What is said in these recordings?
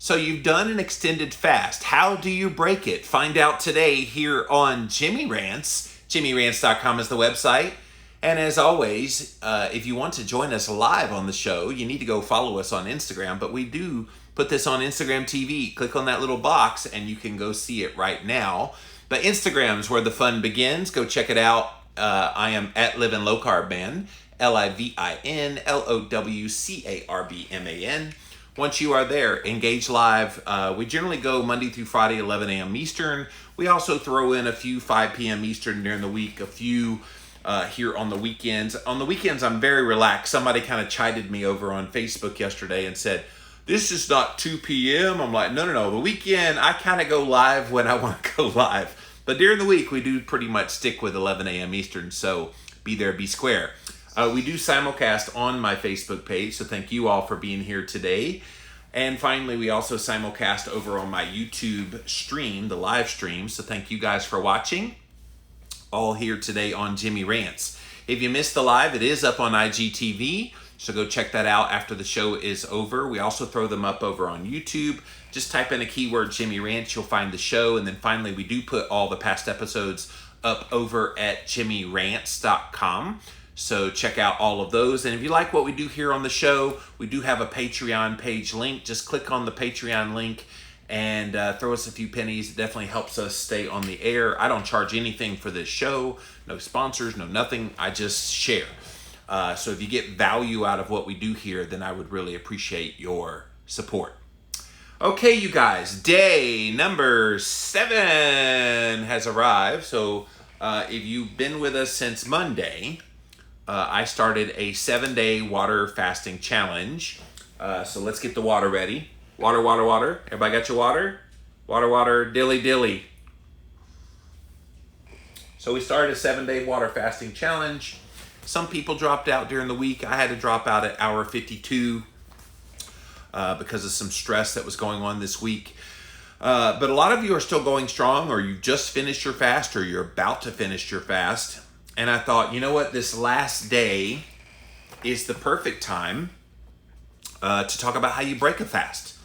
So you've done an extended fast. How do you break it? Find out today here on Jimmy Rants. JimmyRants.com is the website. And as always, if you want to join us live on the show, you need to go follow us on Instagram. But we do put this on Instagram TV. Click on that little box and you can go see it right now. But Instagram is where the fun begins. Go check it out. I am at Livin' Low Carb Man, LIVINLOWCARBMAN. Once you are there, engage live. We generally go Monday through Friday, 11 a.m. Eastern. We also throw in a few 5 p.m. Eastern during the week, a few here on the weekends. On the weekends, I'm very relaxed. Somebody kind of chided me over on Facebook yesterday and said, this is not 2 p.m. I'm like, no. The weekend, I kind of go live when I want to go live. But during the week, we do pretty much stick with 11 a.m. Eastern, so be there, be square. We do simulcast on my Facebook page, so thank you all for being here today. And finally, we also simulcast over on my YouTube stream, the live stream, so thank you guys for watching. All here today on Jimmy Rants. If you missed the live, it is up on IGTV, so go check that out after the show is over. We also throw them up over on YouTube. Just type in a keyword Jimmy Rants, you'll find the show. And then finally, we do put all the past episodes up over at JimmyRants.com. So check out all of those. And if you like what we do here on the show, we do have a Patreon page link. Just click on the Patreon link and throw us a few pennies. It definitely helps us stay on the air. I don't charge anything for this show. No sponsors, no nothing. I just share. So if you get value out of what we do here, then I would really appreciate your support. Okay, you guys, day number 7 has arrived. So if you've been with us since Monday, I started a 7-day water fasting challenge. So let's get the water ready. Water, water, water. Everybody got your water? Water, water, dilly, dilly. So we started a 7-day water fasting challenge. Some people dropped out during the week. I had to drop out at hour 52 because of some stress that was going on this week. But a lot of you are still going strong, or you've just finished your fast, or you're about to finish your fast. And I thought, you know what, this last day is the perfect time to talk about how you break a fast.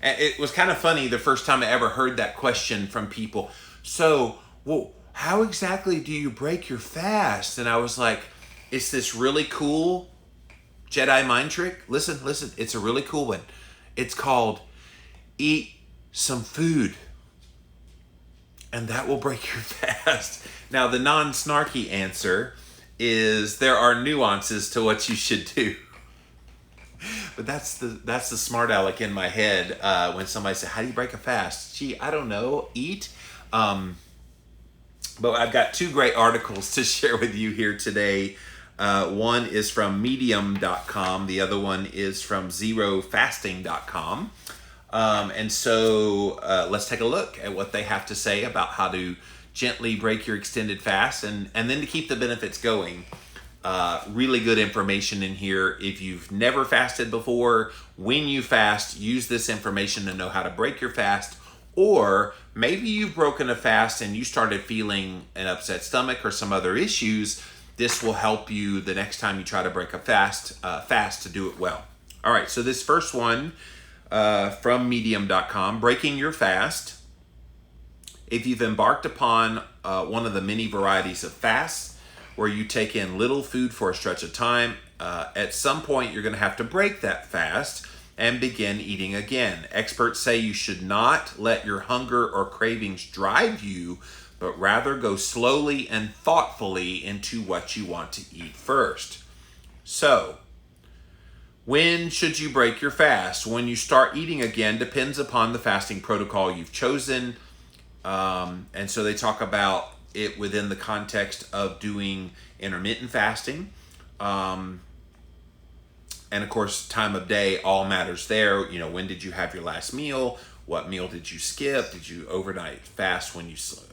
And it was kind of funny the first time I ever heard that question from people. So, well, how exactly do you break your fast? And I was like, it's this really cool Jedi mind trick. Listen, it's a really cool one. It's called eat some food, and that will break your fast. Now, the non-snarky answer is there are nuances to what you should do. But that's the smart aleck in my head when somebody says, how do you break a fast? Gee, I don't know, eat. But I've got 2 great articles to share with you here today. One is from medium.com. The other one is from zerofasting.com. And so let's take a look at what they have to say about how to gently break your extended fast and then to keep the benefits going. Really good information in here. If you've never fasted before, when you fast, use this information to know how to break your fast. Or maybe you've broken a fast and you started feeling an upset stomach or some other issues. This will help you the next time you try to break a fast to do it well. All right, so this first one from medium.com, breaking your fast. If you've embarked upon one of the many varieties of fasts where you take in little food for a stretch of time, at some point you're going to have to break that fast and begin eating again. Experts say you should not let your hunger or cravings drive you, but rather go slowly and thoughtfully into what you want to eat first. So, when should you break your fast? When you start eating again depends upon the fasting protocol you've chosen. And so they talk about it within the context of doing intermittent fasting. And of course, time of day all matters there. You know, when did you have your last meal? What meal did you skip? Did you overnight fast when you slept?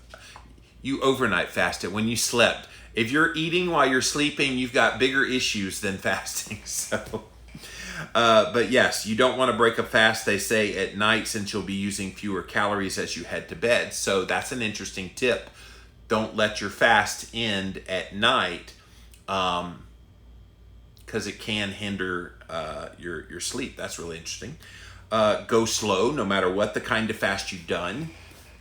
You overnight fasted when you slept. If you're eating while you're sleeping, you've got bigger issues than fasting. So, but yes, you don't want to break a fast, they say, at night since you'll be using fewer calories as you head to bed. So that's an interesting tip. Don't let your fast end at night because it can hinder your sleep. That's really interesting. go slow no matter what the kind of fast you've done,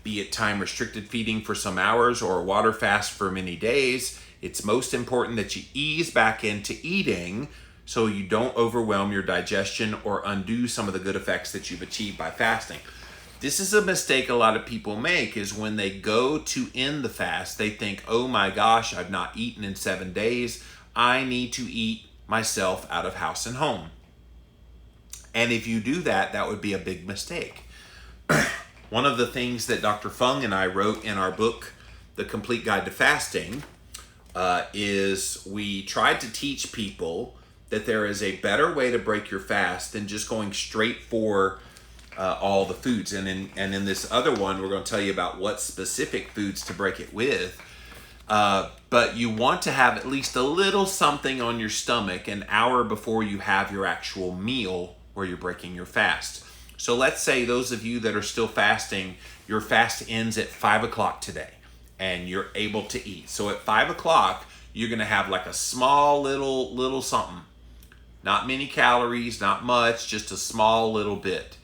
be it time restricted feeding for some hours or a water fast for many days. It's most important that you ease back into eating so you don't overwhelm your digestion or undo some of the good effects that you've achieved by fasting. This is a mistake a lot of people make, is when they go to end the fast, they think, oh my gosh, I've not eaten in 7 days. I need to eat myself out of house and home. And if you do that, that would be a big mistake. One of the things that Dr. Fung and I wrote in our book, The Complete Guide to Fasting, is we tried to teach people that there is a better way to break your fast than just going straight for all the foods. And in this other one, we're going to tell you about what specific foods to break it with. But you want to have at least a little something on your stomach an hour before you have your actual meal where you're breaking your fast. So let's say those of you that are still fasting, your fast ends at 5 o'clock today and you're able to eat. So at 5 o'clock, you're going to have like a small little something. Not many calories, not much, just a small little bit.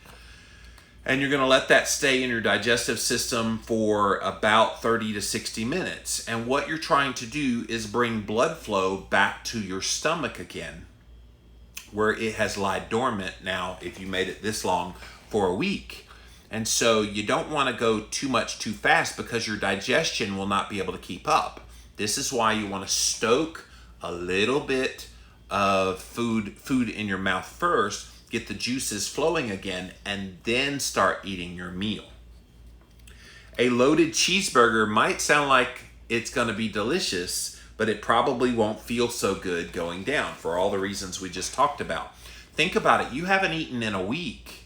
And you're going to let that stay in your digestive system for about 30 to 60 minutes. And what you're trying to do is bring blood flow back to your stomach again, where it has lied dormant now, if you made it this long, for a week. And so you don't want to go too much too fast because your digestion will not be able to keep up. This is why you want to stoke a little bit of food in your mouth first, get the juices flowing again, and then start eating your meal. A loaded cheeseburger might sound like it's going to be delicious, but it probably won't feel so good going down for all the reasons we just talked about. Think about it. You haven't eaten in a week.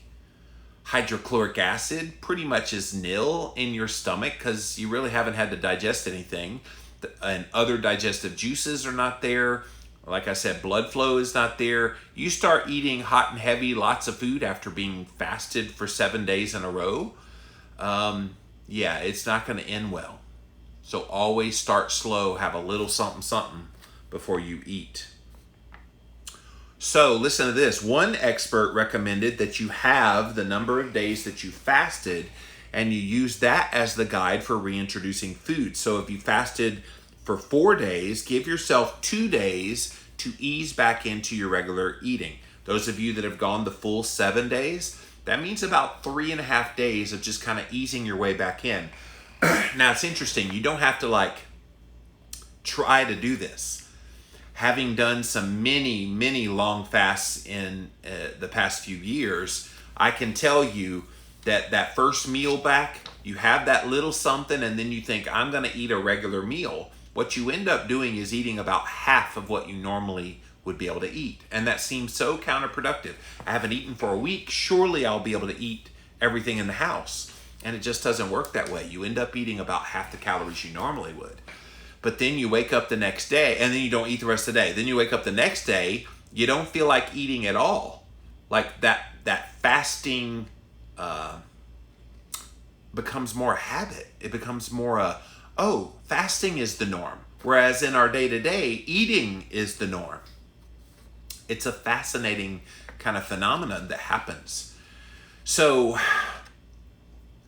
Hydrochloric acid pretty much is nil in your stomach because you really haven't had to digest anything. And other digestive juices are not there. Like I said, blood flow is not there. You start eating hot and heavy, lots of food after being fasted for 7 days in a row. Yeah, it's not going to end well. So always start slow, have a little something before you eat. So listen to this. One expert recommended that you have the number of days that you fasted and you use that as the guide for reintroducing food. So if you fasted for 4 days, give yourself 2 days to ease back into your regular eating. Those of you that have gone the full 7 days, that means about 3.5 days of just kind of easing your way back in. Now it's interesting. You don't have to try to do this. Having done some many long fasts in the past few years, I can tell you that first meal back, you have that little something and then you think, I'm going to eat a regular meal. What you end up doing is eating about half of what you normally would be able to eat. And that seems so counterproductive. I haven't eaten for a week. Surely I'll be able to eat everything in the house. And it just doesn't work that way. You end up eating about half the calories you normally would. But then you wake up the next day and then you don't eat the rest of the day. Then you wake up the next day, you don't feel like eating at all. Like that fasting becomes more a habit. It becomes more fasting is the norm. Whereas in our day-to-day, eating is the norm. It's a fascinating kind of phenomenon that happens. So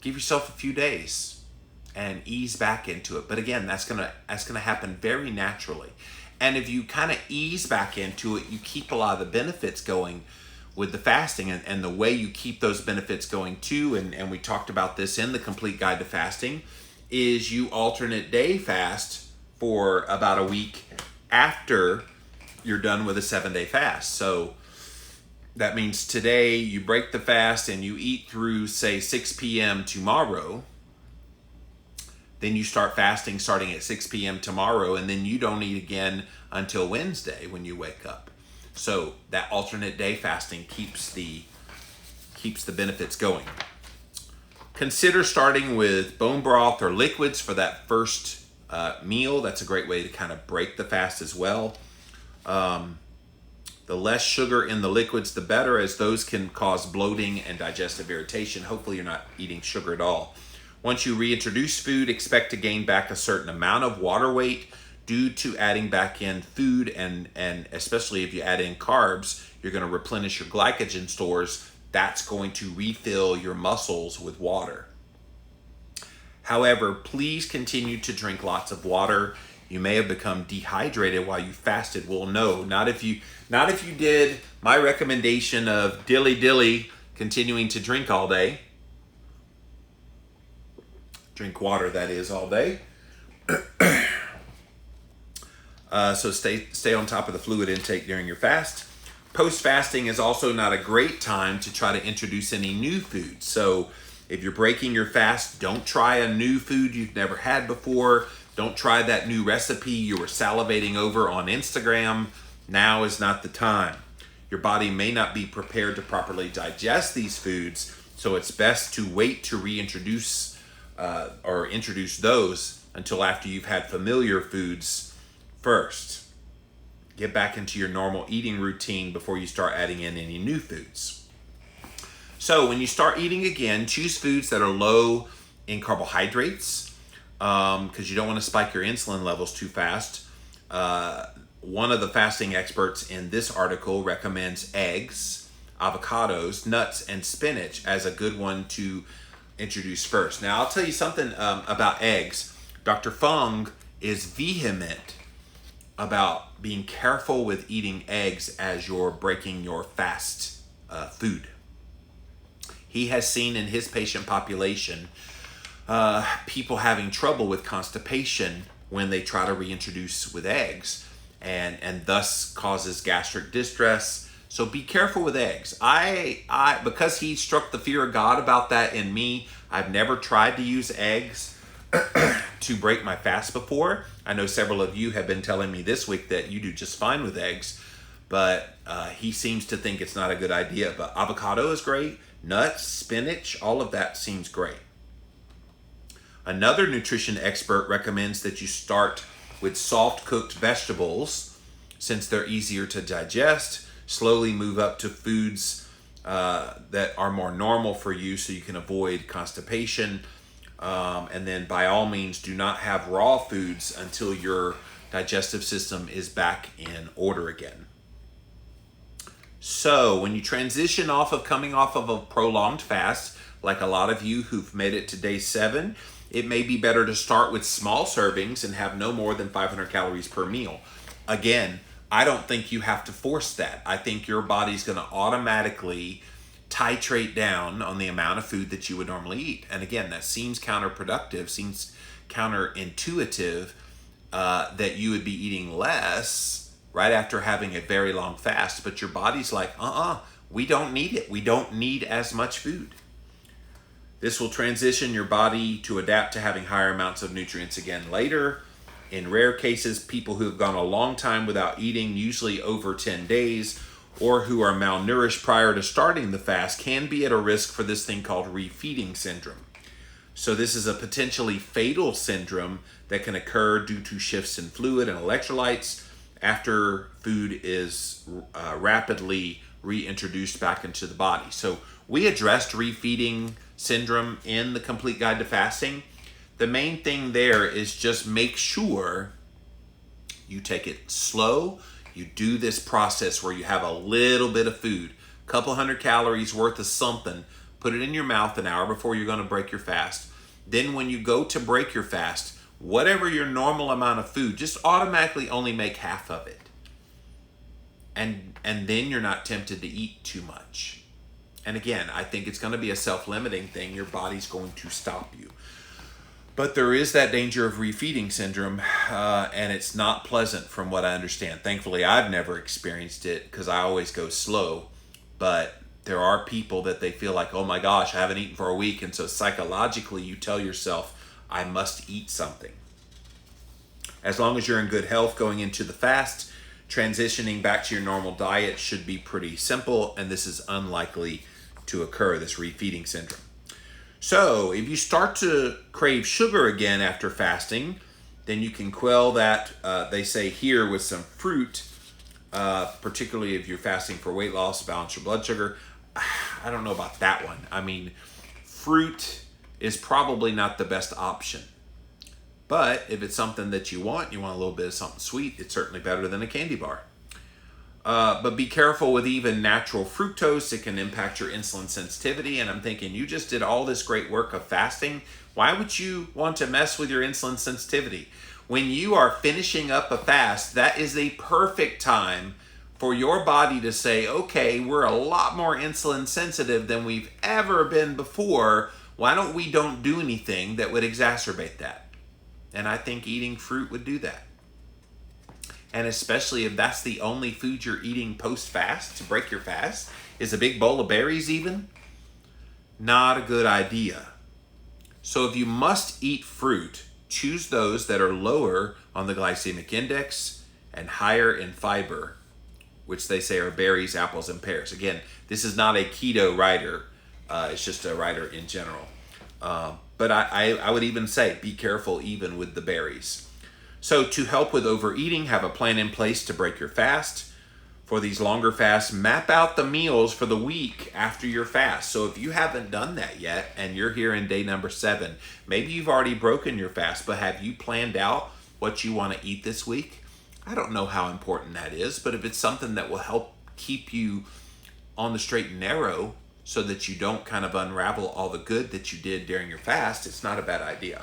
give yourself a few days and ease back into it. But again, that's gonna happen very naturally. And if you kind of ease back into it, you keep a lot of the benefits going with the fasting. And the way you keep those benefits going too, and we talked about this in the Complete Guide to Fasting, is you alternate day fast for about a week after you're done with a 7-day fast. So that means today you break the fast and you eat through, say, 6 p.m. tomorrow. Then you start fasting starting at 6 p.m. tomorrow, and then you don't eat again until Wednesday when you wake up. So that alternate day fasting keeps the benefits going. Consider starting with bone broth or liquids for that first meal. That's a great way to kind of break the fast as well. The less sugar in the liquids, the better, as those can cause bloating and digestive irritation. Hopefully you're not eating sugar at all. Once you reintroduce food, expect to gain back a certain amount of water weight due to adding back in food, and especially if you add in carbs, you're going to replenish your glycogen stores that's going to refill your muscles with water. However, please continue to drink lots of water. You may have become dehydrated while you fasted. Well, no, not if you did my recommendation of dilly continuing to drink all day. Drink water, that is, all day. So stay on top of the fluid intake during your fast. Post-fasting is also not a great time to try to introduce any new foods. So if you're breaking your fast, don't try a new food you've never had before. Don't try that new recipe you were salivating over on Instagram. Now is not the time. Your body may not be prepared to properly digest these foods, so it's best to wait to reintroduce or introduce those until after you've had familiar foods first. Get back into your normal eating routine before you start adding in any new foods. So when you start eating again, choose foods that are low in carbohydrates because you don't want to spike your insulin levels too fast. One of the fasting experts in this article recommends eggs, avocados, nuts, and spinach as a good one to introduce first. Now, I'll tell you something about eggs. Dr. Fung is vehement about being careful with eating eggs as you're breaking your fast food. He has seen in his patient population people having trouble with constipation when they try to reintroduce with eggs, and thus causes gastric distress. So be careful with eggs. I because he struck the fear of God about that in me, I've never tried to use eggs to break my fast before. I know several of you have been telling me this week that you do just fine with eggs, but he seems to think it's not a good idea. But avocado is great. Nuts, spinach, all of that seems great. Another nutrition expert recommends that you start with soft cooked vegetables since they're easier to digest. Slowly move up to foods that are more normal for you so you can avoid constipation. And then by all means, do not have raw foods until your digestive system is back in order again. So when you transition coming off of a prolonged fast, like a lot of you who've made it to day 7, it may be better to start with small servings and have no more than 500 calories per meal. Again, I don't think you have to force that. I think your body's going to automatically titrate down on the amount of food that you would normally eat. And again, that seems counterproductive, seems counterintuitive that you would be eating less right after having a very long fast, but your body's like, we don't need it. We don't need as much food. This will transition your body to adapt to having higher amounts of nutrients again later. In rare cases, people who have gone a long time without eating, usually over 10 days, or who are malnourished prior to starting the fast can be at a risk for this thing called refeeding syndrome. So this is a potentially fatal syndrome that can occur due to shifts in fluid and electrolytes after food is rapidly reintroduced back into the body. So we addressed refeeding syndrome in the Complete Guide to Fasting. The main thing there is just make sure you take it slow. You do this process where you have a little bit of food, a couple hundred calories worth of something, put it in your mouth an hour before you're going to break your fast. Then when you go to break your fast, whatever your normal amount of food, just automatically only make half of it. And then you're not tempted to eat too much. And again, I think it's going to be a self-limiting thing. Your body's going to stop you. But there is that danger of refeeding syndrome, and it's not pleasant from what I understand. Thankfully, I've never experienced it because I always go slow. But there are people that they feel like, oh my gosh, I haven't eaten for a week. And so psychologically, you tell yourself, I must eat something. As long as you're in good health going into the fast, transitioning back to your normal diet should be pretty simple, and this is unlikely to occur, this refeeding syndrome. So if you start to crave sugar again after fasting, then you can quell that, they say here, with some fruit, particularly if you're fasting for weight loss, balance your blood sugar. I don't know about that one. I mean, fruit is probably not the best option. But if it's something that you want a little bit of something sweet, it's certainly better than a candy bar. But be careful with even natural fructose. It can impact your insulin sensitivity. And I'm thinking, you just did all this great work of fasting. Why would you want to mess with your insulin sensitivity? When you are finishing up a fast, that is a perfect time for your body to say, okay, we're a lot more insulin sensitive than we've ever been before. Why don't we don't do anything that would exacerbate that? And I think eating fruit would do that. And especially if that's the only food you're eating post-fast to break your fast, is a big bowl of berries even? Not a good idea. So if you must eat fruit, choose those that are lower on the glycemic index and higher in fiber, which they say are berries, apples, and pears. Again, this is not a keto rider. It's just a rider in general. But I would even say be careful even with the berries. So to help with overeating, have a plan in place to break your fast. For these longer fasts, map out the meals for the week after your fast. So if you haven't done that yet and you're here in day number 7, maybe you've already broken your fast, but have you planned out what you want to eat this week? I don't know how important that is, but if it's something that will help keep you on the straight and narrow so that you don't kind of unravel all the good that you did during your fast, it's not a bad idea.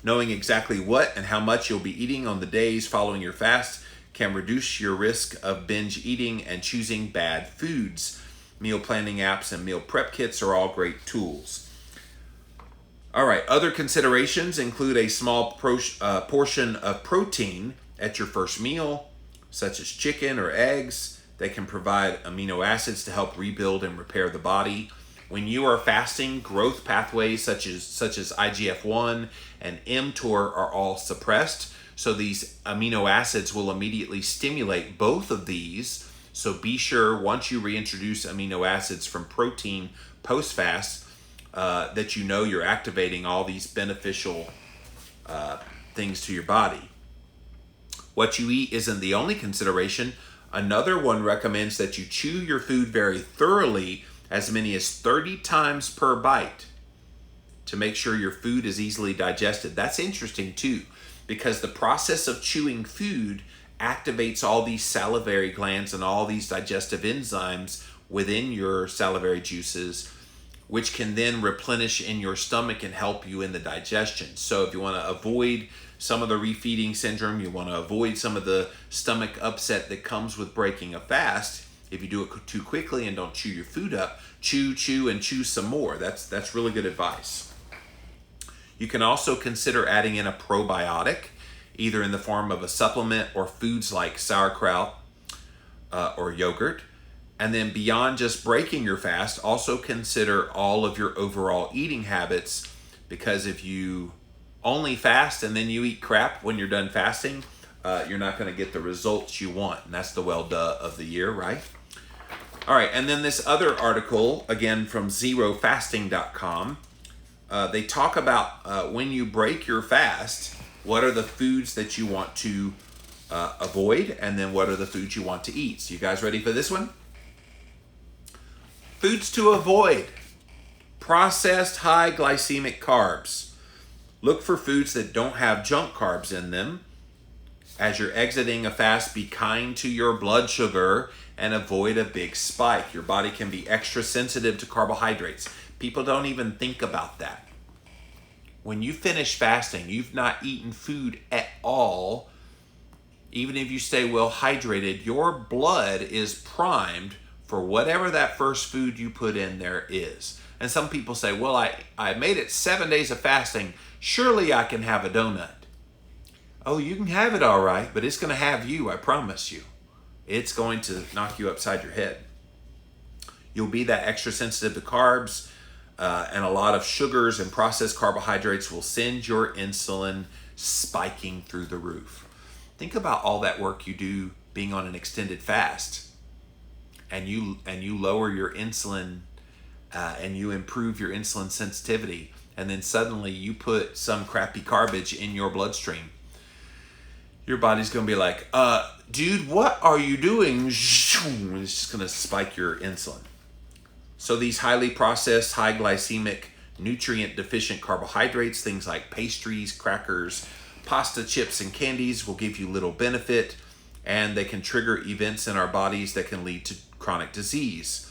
Knowing exactly what and how much you'll be eating on the days following your fast can reduce your risk of binge eating and choosing bad foods. Meal planning apps and meal prep kits are all great tools. All right, other considerations include a small portion of protein at your first meal, such as chicken or eggs, that can provide amino acids to help rebuild and repair the body. When you are fasting, growth pathways such as IGF-1 and mTOR are all suppressed. So these amino acids will immediately stimulate both of these. So be sure once you reintroduce amino acids from protein post-fast that you know you're activating all these beneficial things to your body. What you eat isn't the only consideration. Another one recommends that you chew your food very thoroughly, as many as 30 times per bite, to make sure your food is easily digested. That's interesting too, because the process of chewing food activates all these salivary glands and all these digestive enzymes within your salivary juices, which can then replenish in your stomach and help you in the digestion. So if you want to avoid some of the refeeding syndrome, you want to avoid some of the stomach upset that comes with breaking a fast, if you do it too quickly and don't chew your food up, chew, and chew some more. That's really good advice. You can also consider adding in a probiotic, either in the form of a supplement or foods like sauerkraut or yogurt. And then beyond just breaking your fast, also consider all of your overall eating habits, because if you only fast and then you eat crap when you're done fasting, you're not going to get the results you want. And that's the well-duh of the year, right? All right, and then this other article, again from zerofasting.com, they talk about when you break your fast, what are the foods that you want to avoid, and then what are the foods you want to eat. So you guys ready for this one? Foods to avoid: processed high glycemic carbs. Look for foods that don't have junk carbs in them. As you're exiting a fast, be kind to your blood sugar and avoid a big spike. Your body can be extra sensitive to carbohydrates. People don't even think about that. When you finish fasting, you've not eaten food at all. Even if you stay well hydrated, your blood is primed for whatever that first food you put in there is. And some people say, well, I made it 7 days of fasting. Surely I can have a donut. Oh, you can have it all right, but it's going to have you, I promise you. It's going to knock you upside your head. You'll be that extra sensitive to carbs, and a lot of sugars and processed carbohydrates will send your insulin spiking through the roof. Think about all that work you do being on an extended fast, and you lower your insulin and you improve your insulin sensitivity, and then suddenly you put some crappy garbage in your bloodstream. Your body's going to be like, dude, what are you doing? It's just going to spike your insulin. So these highly processed, high glycemic, nutrient deficient carbohydrates, things like pastries, crackers, pasta, chips, and candies will give you little benefit. and they can trigger events in our bodies that can lead to chronic disease.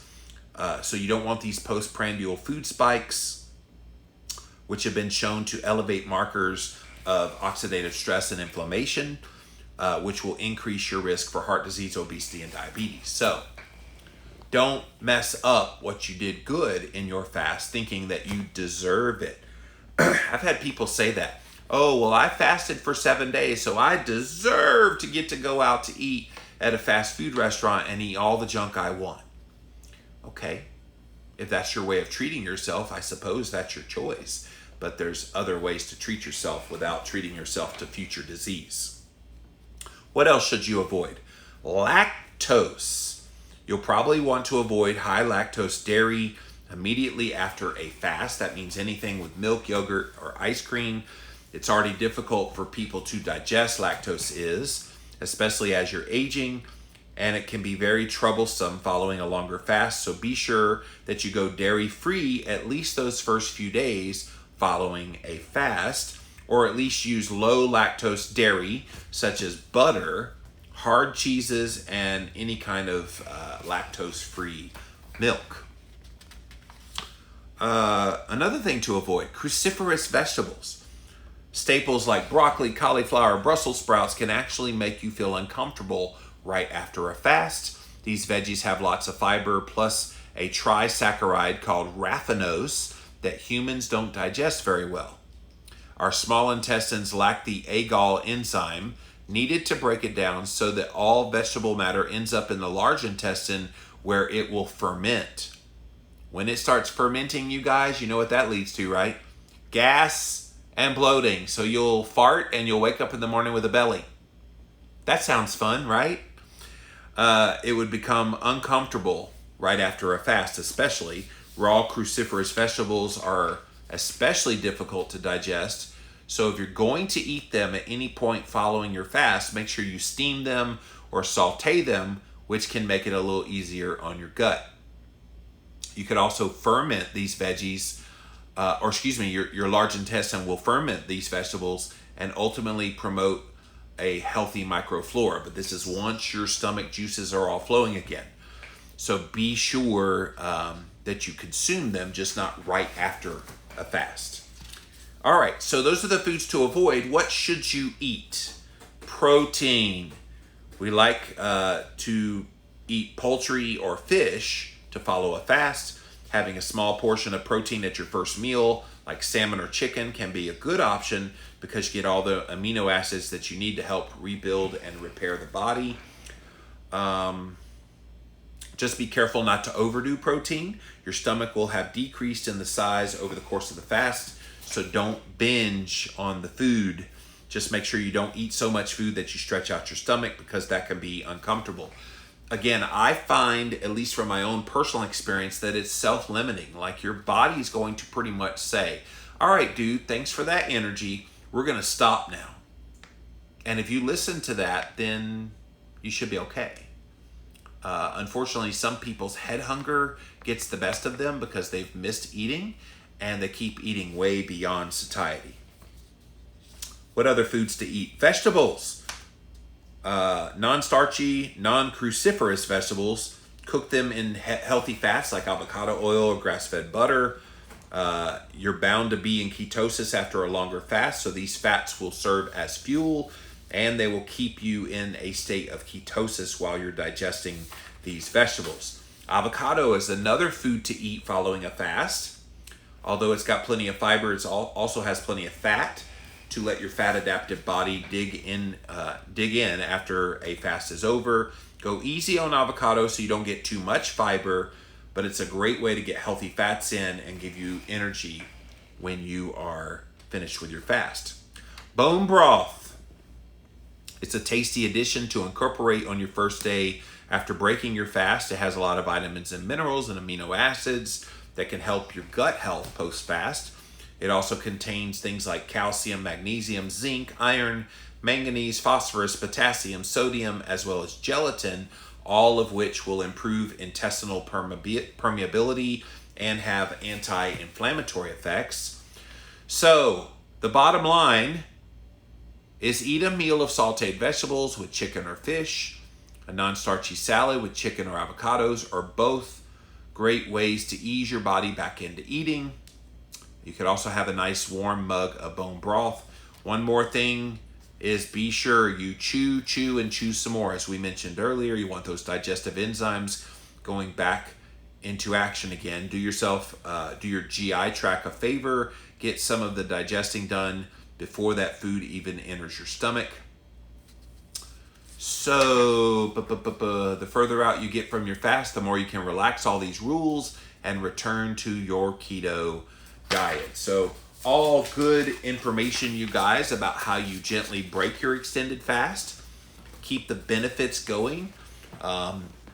So you don't want these postprandial food spikes, which have been shown to elevate markers of oxidative stress and inflammation, which will increase your risk for heart disease, obesity, and diabetes. So don't mess up what you did good in your fast thinking that you deserve it. I've had people say that. Oh, well, I fasted for 7 days, so I deserve to get to go out to eat at a fast food restaurant and eat all the junk I want. Okay, if that's your way of treating yourself, I suppose that's your choice. But there's other ways to treat yourself without treating yourself to future disease. What else should you avoid? Lactose. You'll probably want to avoid high lactose dairy immediately after a fast. That means anything with milk, yogurt, or ice cream. It's already difficult for people to digest, lactose is, especially as you're aging, and it can be very troublesome following a longer fast. So be sure that you go dairy-free at least those first few days following a fast, or at least use low lactose dairy, such as butter, hard cheeses, and any kind of lactose-free milk. Another thing to avoid, cruciferous vegetables. Staples like broccoli, cauliflower, Brussels sprouts can actually make you feel uncomfortable right after a fast. These veggies have lots of fiber plus a trisaccharide called raffinose that humans don't digest very well. Our small intestines lack the agal enzyme needed to break it down so that all vegetable matter ends up in the large intestine where it will ferment. When it starts fermenting, you guys, you know what that leads to, right? Gas and bloating. So you'll fart and you'll wake up in the morning with a belly. That sounds fun, right? It would become uncomfortable right after a fast, especially. Raw cruciferous vegetables are especially difficult to digest. So if you're going to eat them at any point following your fast, make sure you steam them or saute them, which can make it a little easier on your gut. You could also ferment these veggies, your large intestine will ferment these vegetables and ultimately promote a healthy microflora. But this is once your stomach juices are all flowing again. So be sure that you consume them, just not right after a fast. All right, so those are the foods to avoid. What should you eat? Protein. We like to eat poultry or fish to follow a fast. Having a small portion of protein at your first meal, like salmon or chicken, can be a good option because you get all the amino acids that you need to help rebuild and repair the body. Just be careful not to overdo protein. Your stomach will have decreased in the size over the course of the fast, so don't binge on the food. Just make sure you don't eat so much food that you stretch out your stomach, because that can be uncomfortable. Again, I find, at least from my own personal experience, that it's self-limiting. Like, your body's going to pretty much say, all right, dude, thanks for that energy. We're going to stop now. And if you listen to that, then you should be okay. Unfortunately, some people's head hunger gets the best of them because they've missed eating, and they keep eating way beyond satiety. What other foods to eat? Vegetables. Non-starchy, non-cruciferous vegetables. Cook them in healthy fats like avocado oil or grass-fed butter. You're bound to be in ketosis after a longer fast, so these fats will serve as fuel, and they will keep you in a state of ketosis while you're digesting these vegetables. Avocado is another food to eat following a fast. Although it's got plenty of fiber, it also has plenty of fat to let your fat adaptive body dig in after a fast is over. Go easy on avocado so you don't get too much fiber, but it's a great way to get healthy fats in and give you energy when you are finished with your fast. Bone broth. It's a tasty addition to incorporate on your first day after breaking your fast. It has a lot of vitamins and minerals and amino acids that can help your gut health post-fast. It also contains things like calcium, magnesium, zinc, iron, manganese, phosphorus, potassium, sodium, as well as gelatin, all of which will improve intestinal permeability and have anti-inflammatory effects. So, the bottom line, is eat a meal of sauteed vegetables with chicken or fish. A non-starchy salad with chicken or avocados are both great ways to ease your body back into eating. You could also have a nice warm mug of bone broth. One more thing is be sure you chew, and chew some more. As we mentioned earlier, you want those digestive enzymes going back into action again. Do your GI tract a favor. Get some of the digesting done before that food even enters your stomach. So, the further out you get from your fast, the more you can relax all these rules and return to your keto diet. So, all good information, you guys, about how you gently break your extended fast, keep the benefits going.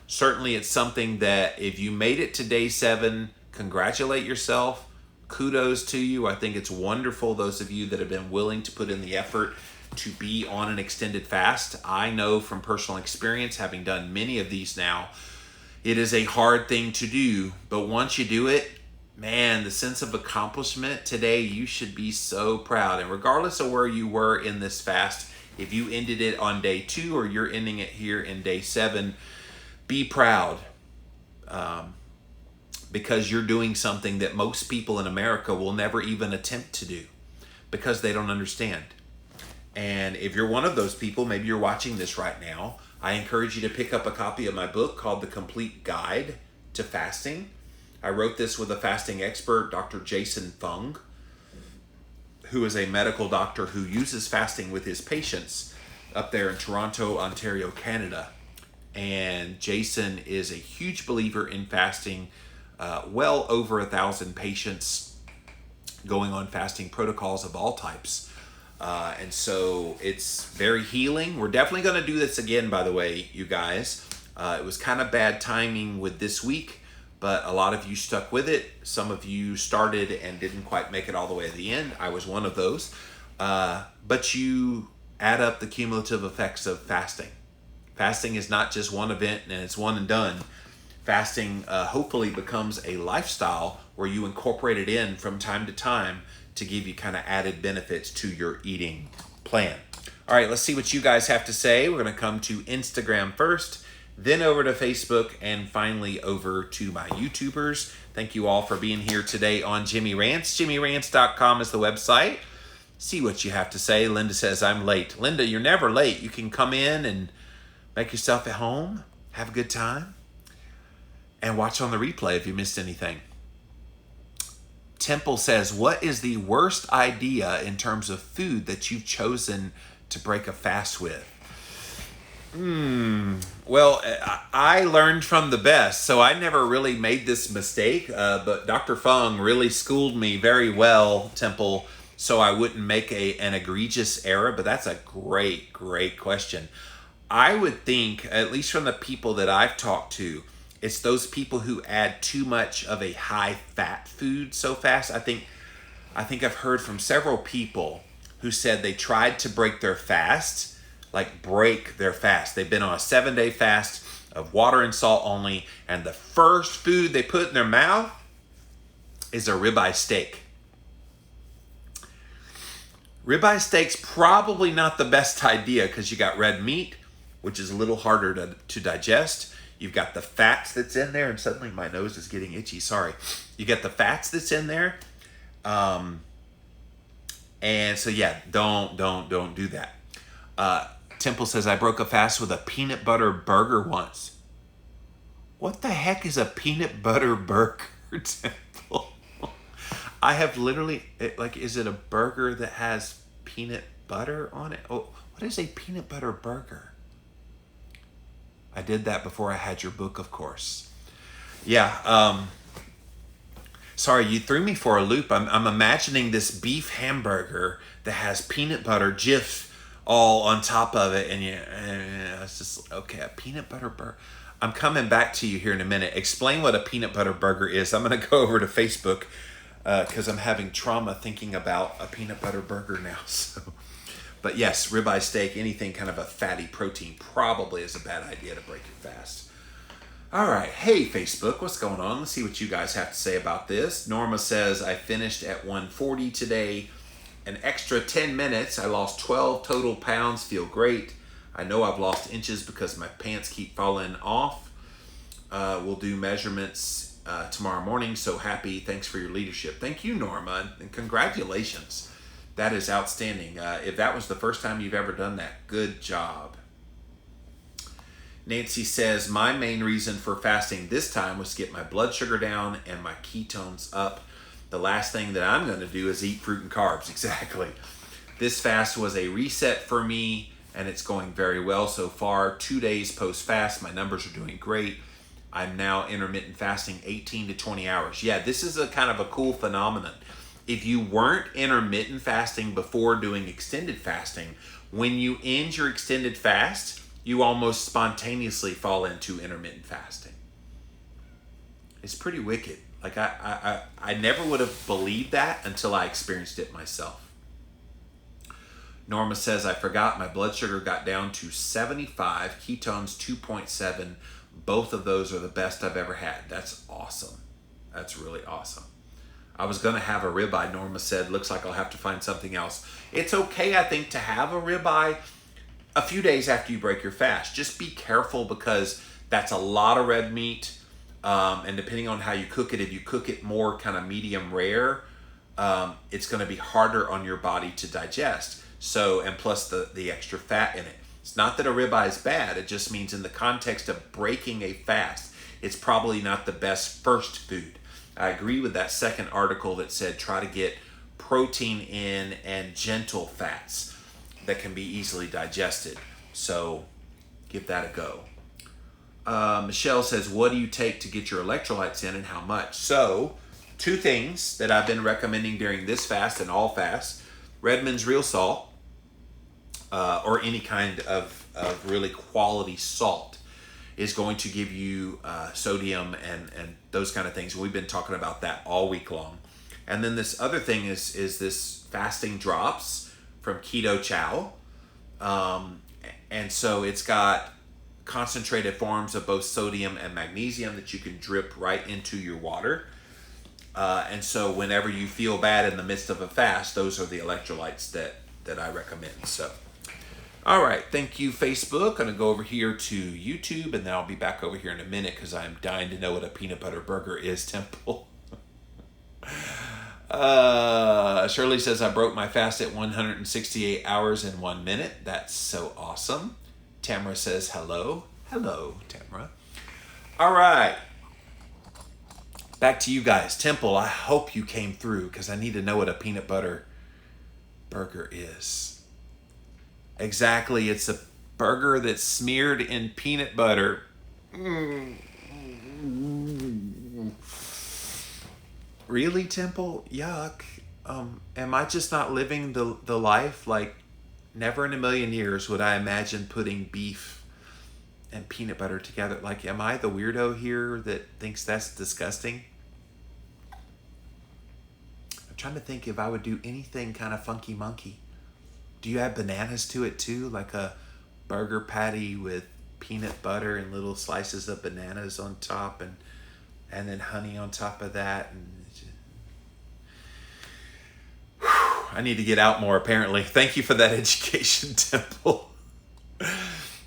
Certainly, it's something that if you made it to day 7, congratulate yourself. Kudos to you. I think it's wonderful, those of you that have been willing to put in the effort to be on an extended fast. I know from personal experience, having done many of these now, it is a hard thing to do, but once you do it, man, the sense of accomplishment today, you should be so proud. And regardless of where you were in this fast, if you ended it on day 2 or you're ending it here in day 7, be proud. Because you're doing something that most people in America will never even attempt to do because they don't understand. And if you're one of those people, maybe you're watching this right now, I encourage you to pick up a copy of my book called The Complete Guide to Fasting. I wrote this with a fasting expert, Dr. Jason Fung, who is a medical doctor who uses fasting with his patients up there in Toronto, Ontario, Canada. And Jason is a huge believer in fasting, well over 1,000 patients going on fasting protocols of all types. And so it's very healing. We're definitely going to do this again, by the way, you guys. It was kind of bad timing with this week, but a lot of you stuck with it. Some of you started and didn't quite make it all the way to the end. I was one of those. But you add up the cumulative effects of fasting. Fasting is not just one event and it's one and done. Fasting hopefully becomes a lifestyle where you incorporate it in from time to time to give you kind of added benefits to your eating plan. All right, let's see what you guys have to say. We're going to come to Instagram first, then over to Facebook, and finally over to my YouTubers. Thank you all for being here today on Jimmy Rants. JimmyRants.com is the website. See what you have to say. Linda says, I'm late. Linda, you're never late. You can come in and make yourself at home, have a good time, and watch on the replay if you missed anything. Temple says, what is the worst idea in terms of food that you've chosen to break a fast with? Well, I learned from the best, so I never really made this mistake, but Dr. Fung really schooled me very well, Temple, so I wouldn't make an egregious error, but that's a great, great question. I would think, at least from the people that I've talked to, it's those people who add too much of a high-fat food so fast. I think I've heard from several people who said they tried to break their fast, They've been on a 7-day fast of water and salt only, and the first food they put in their mouth is a ribeye steak. Ribeye steak's probably not the best idea because you got red meat, which is a little harder to digest. You've got the fats that's in there, and suddenly my nose is getting itchy. Sorry. You got the fats that's in there. And so, yeah, don't do that. Temple says, I broke a fast with a peanut butter burger once. What the heck is a peanut butter burger, Temple? I have literally, is it a burger that has peanut butter on it? Oh, what is a peanut butter burger? I did that before I had your book, of course. Yeah, sorry, you threw me for a loop. I'm imagining this beef hamburger that has peanut butter Jif all on top of it, and it's just, okay, a peanut butter burger. I'm coming back to you here in a minute. Explain what a peanut butter burger is. I'm going to go over to Facebook because I'm having trauma thinking about a peanut butter burger now. So. But yes, ribeye steak, anything kind of a fatty protein probably is a bad idea to break your fast. All right. Hey, Facebook, what's going on? Let's see what you guys have to say about this. Norma says, I finished at 140 today. an extra 10 minutes. I lost 12 total pounds, feel great. I know I've lost inches because my pants keep falling off. We'll do measurements tomorrow morning. So happy. Thanks for your leadership. Thank you, Norma, and congratulations. That is outstanding. If that was the first time you've ever done that, good job. Nancy says, my main reason for fasting this time was to get my blood sugar down and my ketones up. The last thing that I'm going to do is eat fruit and carbs. Exactly. This fast was a reset for me, and it's going very well so far. 2 days post-fast, my numbers are doing great. I'm now intermittent fasting 18 to 20 hours. Yeah, this is a kind of a cool phenomenon. If you weren't intermittent fasting before doing extended fasting, when you end your extended fast, you almost spontaneously fall into intermittent fasting. It's pretty wicked. Like I never would have believed that until I experienced it myself. Norma says, I forgot my blood sugar got down to 75, ketones 2.7. Both of those are the best I've ever had. That's awesome. That's really awesome. I was going to have a ribeye, Norma said. Looks like I'll have to find something else. It's okay, I think, to have a ribeye a few days after you break your fast. Just be careful because that's a lot of red meat. And depending on how you cook it, if you cook it more kind of medium rare, it's going to be harder on your body to digest. So, and plus the extra fat in it. It's not that a ribeye is bad. It just means in the context of breaking a fast, it's probably not the best first food. I agree with that second article that said try to get protein in and gentle fats that can be easily digested. So give that a go. Michelle says, what do you take to get your electrolytes in and how much? So 2 things that I've been recommending during this fast and all fasts. Redmond's Real Salt, or any kind of really quality salt, is going to give you sodium and those kind of things. We've been talking about that all week long. And then this other thing is this fasting drops from Keto Chow. And so it's got concentrated forms of both sodium and magnesium that you can drip right into your water. And so whenever you feel bad in the midst of a fast, those are the electrolytes that I recommend. So, all right. Thank you, Facebook. I'm going to go over here to YouTube, and then I'll be back over here in a minute because I'm dying to know what a peanut butter burger is, Temple. Shirley says, I broke my fast at 168 hours and 1 minute. That's so awesome. Tamara says, hello. Hello, Tamara. All right. Back to you guys. Temple, I hope you came through because I need to know what a peanut butter burger is. Exactly. It's a burger that's smeared in peanut butter. Really, Temple? Yuck. Am I just not living the life? Like, never in a million years would I imagine putting beef and peanut butter together. Like, am I the weirdo here that thinks that's disgusting? I'm trying to think if I would do anything kind of funky monkey. Do you add bananas to it too? Like a burger patty with peanut butter and little slices of bananas on top and then honey on top of that. And I need to get out more, apparently. Thank you for that education, Temple.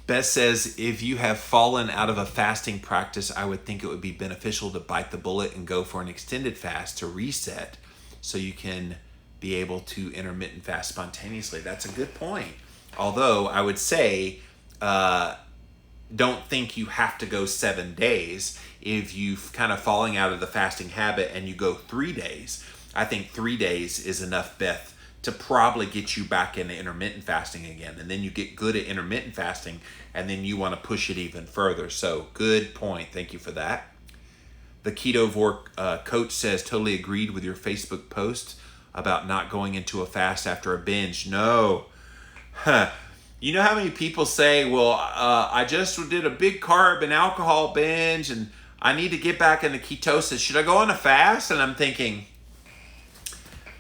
Beth says, if you have fallen out of a fasting practice, I would think it would be beneficial to bite the bullet and go for an extended fast to reset so you can be able to intermittent fast spontaneously. That's a good point. Although I would say, don't think you have to go 7 days. If you've kind of falling out of the fasting habit and you go 3 days, I think 3 days is enough, Beth, to probably get you back into intermittent fasting again. And then you get good at intermittent fasting and then you want to push it even further. So good point. Thank you for that. The Ketovore coach says, totally agreed with your Facebook post about not going into a fast after a binge. No. You know how many people say, well, I just did a big carb and alcohol binge and I need to get back into ketosis. Should I go on a fast? And I'm thinking,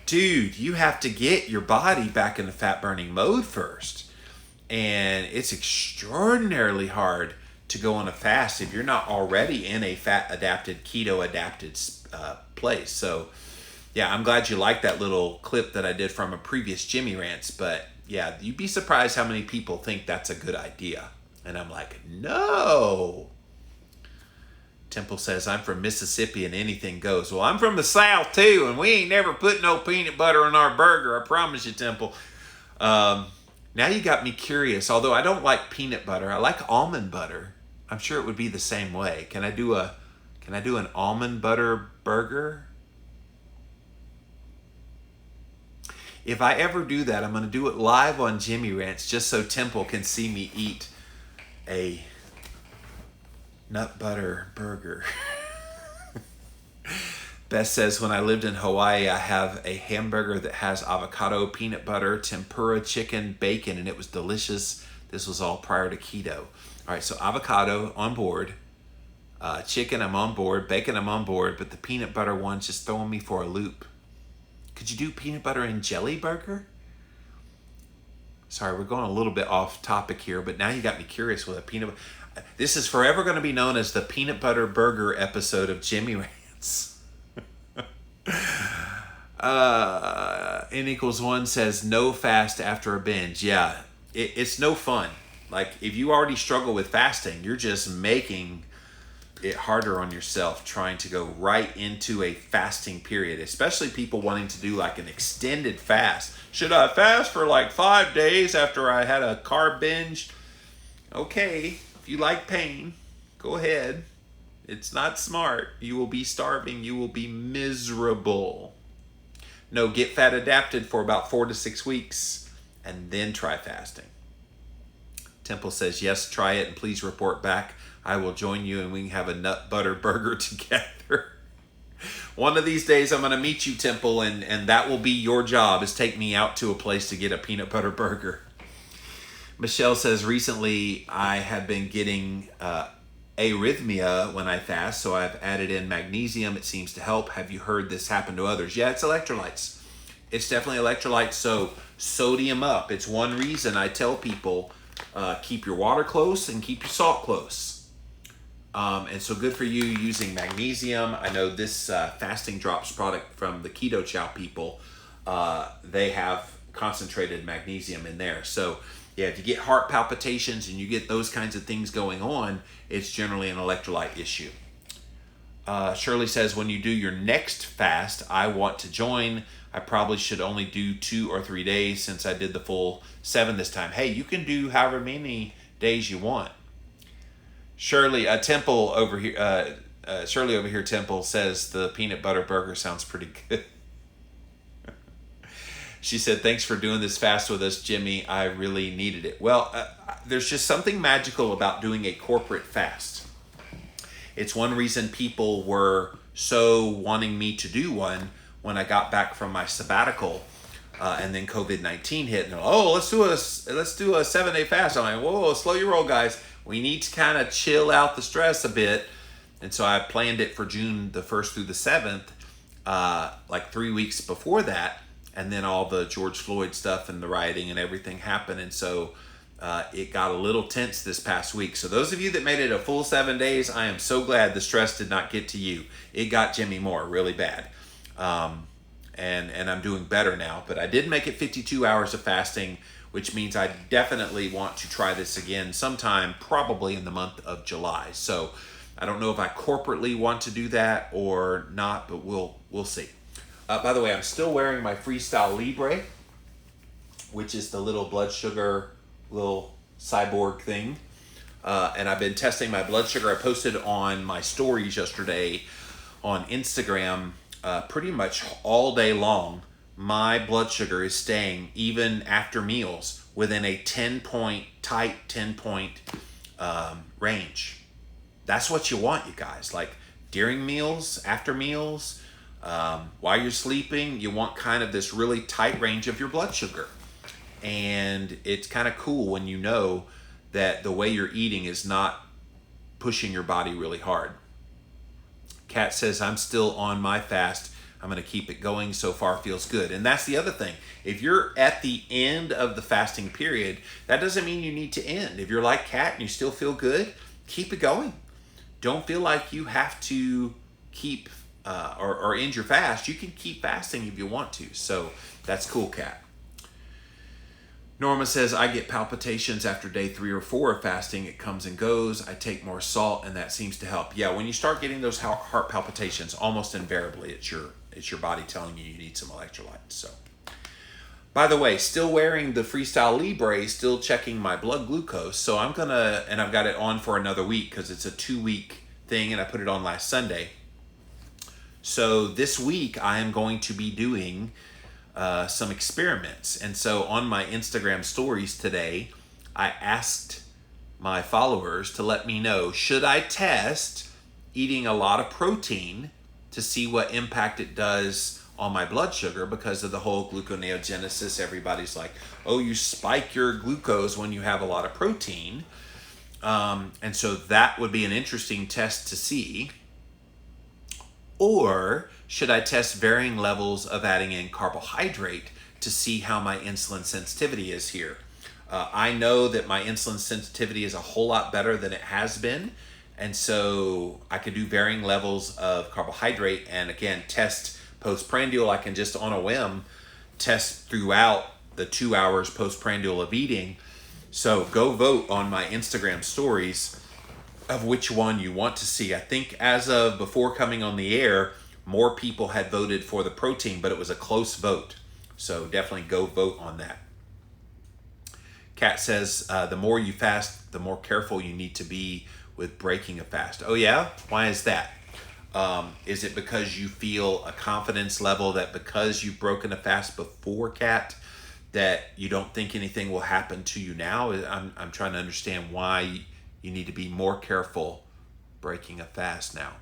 dude, you have to get your body back into fat burning mode first. And it's extraordinarily hard to go on a fast if you're not already in a fat adapted, keto adapted place. So Yeah, I'm glad you liked that little clip that I did from a previous Jimmy Rants, but yeah, you'd be surprised how many people think that's a good idea. And I'm like, no. Temple says, I'm from Mississippi and anything goes. Well, I'm from the South too, and we ain't never put no peanut butter on our burger. I promise you, Temple. Now you got me curious. Although I don't like peanut butter, I like almond butter. I'm sure it would be the same way. Can I do an almond butter burger? If I ever do that, I'm going to do it live on Jimmy Rants just so Temple can see me eat a nut butter burger. Beth says, when I lived in Hawaii, I have a hamburger that has avocado, peanut butter, tempura, chicken, bacon, and it was delicious. This was all prior to keto. All right, so avocado on board. Chicken, I'm on board. Bacon, I'm on board. But the peanut butter one's just throwing me for a loop. Could you do peanut butter and jelly burger? Sorry, we're going a little bit off topic here, but now you got me curious with a peanut butter. This is forever going to be known as the peanut butter burger episode of Jimmy Rants. N=1 says no fast after a binge. Yeah, it's no fun. Like, if you already struggle with fasting, you're just making it harder on yourself trying to go right into a fasting period, especially people wanting to do like an extended fast. Should I fast for like 5 days after I had a carb binge? Okay, if you like pain, go ahead. It's not smart. You will be starving. You will be miserable. No, get fat adapted for about 4 to 6 weeks and then try fasting. Temple says, yes, try it and please report back. I will join you and we can have a nut butter burger together. One of these days I'm going to meet you, Temple, and that will be your job, is take me out to a place to get a peanut butter burger. Michelle says, recently I have been getting arrhythmia when I fast, so I've added in magnesium. It seems to help. Have you heard this happen to others? Yeah, it's electrolytes. It's definitely electrolytes, so sodium up. It's one reason I tell people keep your water close and keep your salt close. And so good for you using magnesium. I know this Fasting Drops product from the Keto Chow people, they have concentrated magnesium in there. So yeah, if you get heart palpitations and you get those kinds of things going on, it's generally an electrolyte issue. Shirley says, when you do your next fast, I want to join. I probably should only do 2 or 3 days since I did the full 7 this time. Hey, you can do however many days you want. Shirley, Temple over here, Shirley over here, Temple says the peanut butter burger sounds pretty good. She said, thanks for doing this fast with us, Jimmy. I really needed it. Well, there's just something magical about doing a corporate fast. It's one reason people were so wanting me to do one when I got back from my sabbatical, and then COVID-19 hit. And they're like, oh, let's do a 7-day fast. I'm like, whoa, slow your roll, guys. We need to kind of chill out the stress a bit. And so I planned it for June the 1st through the 7th, like 3 weeks before that. And then all the George Floyd stuff and the rioting and everything happened. And so it got a little tense this past week. So those of you that made it a full 7 days, I am so glad the stress did not get to you. It got Jimmy Moore really bad. And I'm doing better now. But I did make it 52 hours of fasting, which means I definitely want to try this again sometime, probably in the month of July. So I don't know if I corporately want to do that or not, but we'll see. By the way, I'm still wearing my Freestyle Libre, which is the little blood sugar, little cyborg thing. And I've been testing my blood sugar. I posted on my stories yesterday on Instagram pretty much all day long. My blood sugar is staying, even after meals, within a 10-point range. That's what you want, you guys. Like during meals, after meals, while you're sleeping, you want kind of this really tight range of your blood sugar. And it's kind of cool when you know that the way you're eating is not pushing your body really hard. Kat says, I'm still on my fast. I'm going to keep it going. So far feels good. And that's the other thing. If you're at the end of the fasting period, that doesn't mean you need to end. If you're like Kat and you still feel good, keep it going. Don't feel like you have to keep or end your fast, you can keep fasting if you want to. So that's cool, Kat. Norma says, I get palpitations after day 3 or 4 of fasting. It comes and goes. I take more salt, and that seems to help. Yeah, when you start getting those heart palpitations, almost invariably, it's your body telling you need some electrolytes. So, by the way, still wearing the Freestyle Libre, still checking my blood glucose. So I'm gonna, and I've got it on for another week because it's a 2-week thing, and I put it on last Sunday. So this week I am going to be doing some experiments. And so on my Instagram stories today, I asked my followers to let me know, should I test eating a lot of protein to see what impact it does on my blood sugar because of the whole gluconeogenesis. Everybody's like, oh, you spike your glucose when you have a lot of protein. And so that would be an interesting test to see. Or should I test varying levels of adding in carbohydrate to see how my insulin sensitivity is here? I know that my insulin sensitivity is a whole lot better than it has been. And so I could do varying levels of carbohydrate and again, test postprandial. I can just on a whim test throughout the 2 hours postprandial of eating. So go vote on my Instagram stories of which one you want to see. I think as of before coming on the air, more people had voted for the protein, but it was a close vote. So definitely go vote on that. Kat says, the more you fast, the more careful you need to be with breaking a fast. Oh yeah? Why is that? Is it because you feel a confidence level that because you've broken a fast before, Kat, that you don't think anything will happen to you now? I'm trying to understand why you need to be more careful breaking a fast now.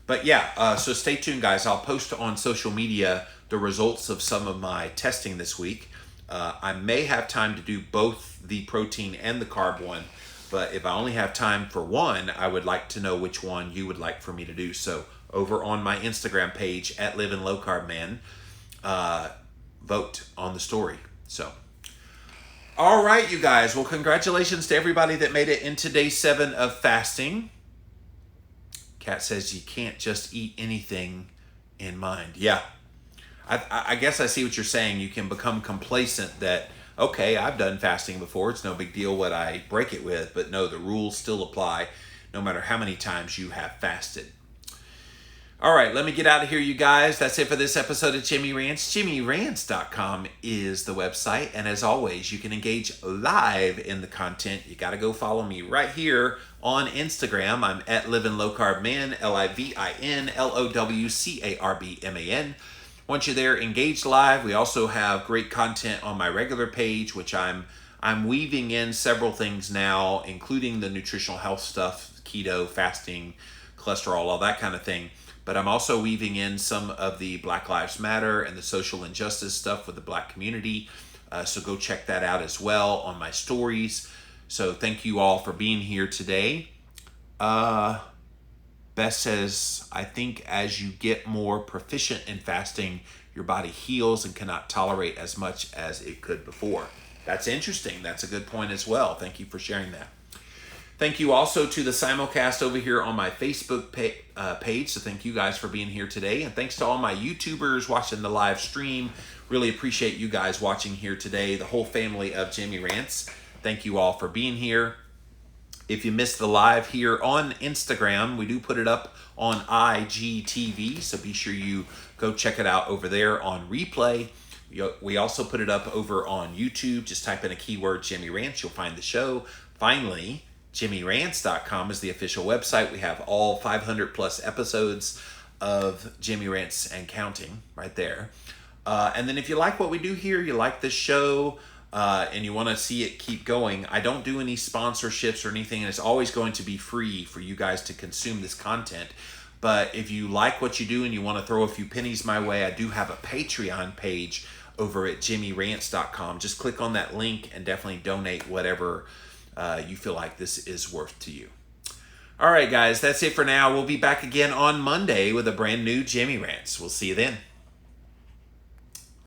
But yeah, so stay tuned, guys. I'll post on social media the results of some of my testing this week. I may have time to do both the protein and the carb one, but if I only have time for one, I would like to know which one you would like for me to do. So over on my Instagram page at Living Low Carb Man, vote on the story. So, all right, you guys. Well, congratulations to everybody that made it into day 7 of fasting. Kat says you can't just eat anything in mind. Yeah. I guess I see what you're saying. You can become complacent that, okay, I've done fasting before. It's no big deal what I break it with. But no, the rules still apply no matter how many times you have fasted. All right, let me get out of here, you guys. That's it for this episode of Jimmy Rants. JimmyRants.com is the website. And as always, you can engage live in the content. You got to go follow me right here on Instagram. I'm at Living Low Carb Man, LivinLowCarbMan. Once you're there, engage live. We also have great content on my regular page, which I'm weaving in several things now, including the nutritional health stuff, keto, fasting, cholesterol, all that kind of thing. But I'm also weaving in some of the Black Lives Matter and the social injustice stuff with the Black community. So go check that out as well on my stories. So thank you all for being here today. Beth says, I think as you get more proficient in fasting, your body heals and cannot tolerate as much as it could before. That's interesting. That's a good point as well. Thank you for sharing that. Thank you also to the simulcast over here on my Facebook page. So thank you guys for being here today. And thanks to all my YouTubers watching the live stream. Really appreciate you guys watching here today. The whole family of Jimmy Rants. Thank you all for being here. If you missed the live here on Instagram, we do put it up on IGTV. So be sure you go check it out over there on replay. We also put it up over on YouTube. Just type in a keyword, Jimmy Rants. You'll find the show. Finally, JimmyRants.com is the official website. We have all 500 plus episodes of Jimmy Rants and counting right there. And then if you like what we do here, you like this show, and you want to see it keep going, I don't do any sponsorships or anything, and it's always going to be free for you guys to consume this content. But if you like what you do and you want to throw a few pennies my way, I do have a Patreon page over at JimmyRants.com. Just click on that link and definitely donate whatever you feel like this is worth to you. All right, guys, that's it for now. We'll be back again on Monday with a brand new Jimmy Rants. We'll see you then.